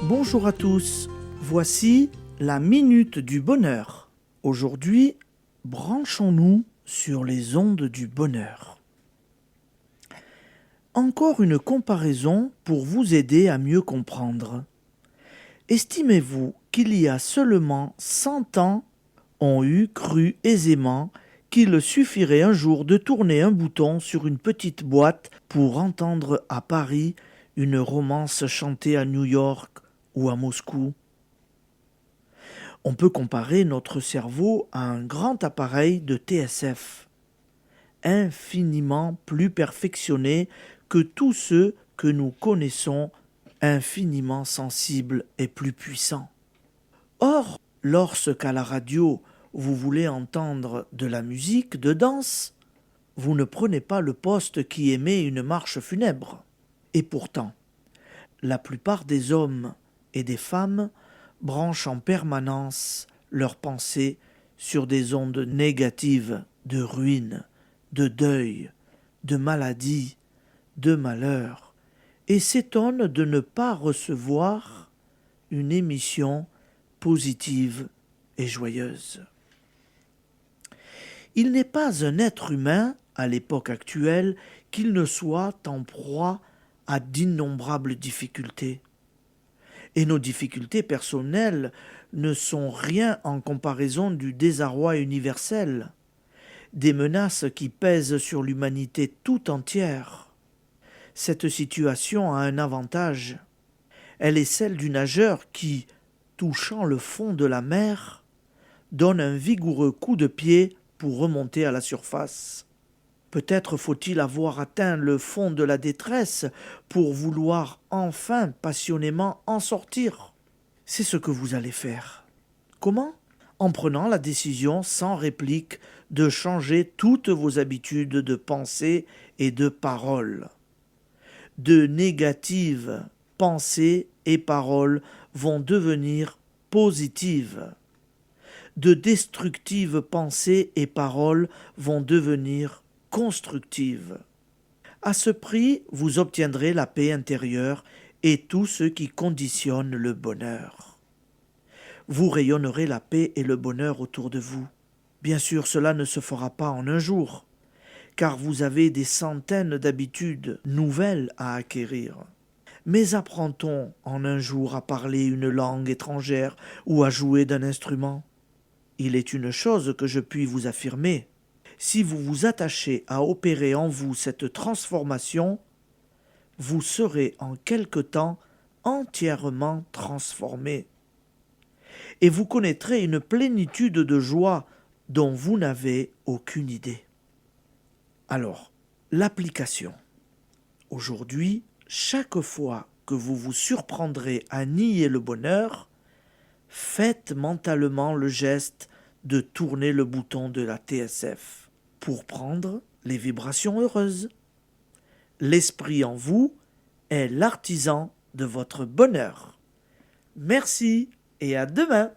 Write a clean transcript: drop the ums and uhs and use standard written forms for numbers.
Bonjour à tous, voici la Minute du Bonheur. Aujourd'hui, branchons-nous sur les ondes du bonheur. Encore une comparaison pour vous aider à mieux comprendre. Estimez-vous qu'il y a seulement 100 ans, on eût cru aisément qu'il suffirait un jour de tourner un bouton sur une petite boîte pour entendre à Paris une romance chantée à New York ou à Moscou. On peut comparer notre cerveau à un grand appareil de TSF, infiniment plus perfectionné que tous ceux que nous connaissons, infiniment sensible et plus puissant. Or, lorsqu'à la radio vous voulez entendre de la musique de danse, vous ne prenez pas le poste qui émet une marche funèbre. Et pourtant, la plupart des hommes et des femmes branchent en permanence leurs pensées sur des ondes négatives de ruine, de deuil, de maladie, de malheur, et s'étonnent de ne pas recevoir une émission positive et joyeuse. Il n'est pas un être humain, à l'époque actuelle, qu'il ne soit en proie à d'innombrables difficultés. Et nos difficultés personnelles ne sont rien en comparaison du désarroi universel, des menaces qui pèsent sur l'humanité tout entière. Cette situation a un avantage. Elle est celle du nageur qui, touchant le fond de la mer, donne un vigoureux coup de pied pour remonter à la surface. Peut-être faut-il avoir atteint le fond de la détresse pour vouloir enfin passionnément en sortir. C'est ce que vous allez faire. Comment ? En prenant la décision sans réplique de changer toutes vos habitudes de pensée et de parole. De négatives pensées et paroles vont devenir positives. De destructives pensées et paroles vont devenir constructives. À ce prix, vous obtiendrez la paix intérieure et tout ce qui conditionne le bonheur. Vous rayonnerez la paix et le bonheur autour de vous. Bien sûr, cela ne se fera pas en un jour, car vous avez des centaines d'habitudes nouvelles à acquérir. Mais apprend-on en un jour à parler une langue étrangère ou à jouer d'un instrument ? Il est une chose que je puis vous affirmer. Si vous vous attachez à opérer en vous cette transformation, vous serez en quelque temps entièrement transformé. Et vous connaîtrez une plénitude de joie dont vous n'avez aucune idée. Alors, l'application. Aujourd'hui, chaque fois que vous vous surprendrez à nier le bonheur, faites mentalement le geste de tourner le bouton de la TSF pour prendre les vibrations heureuses. L'esprit en vous est l'artisan de votre bonheur. Merci et à demain.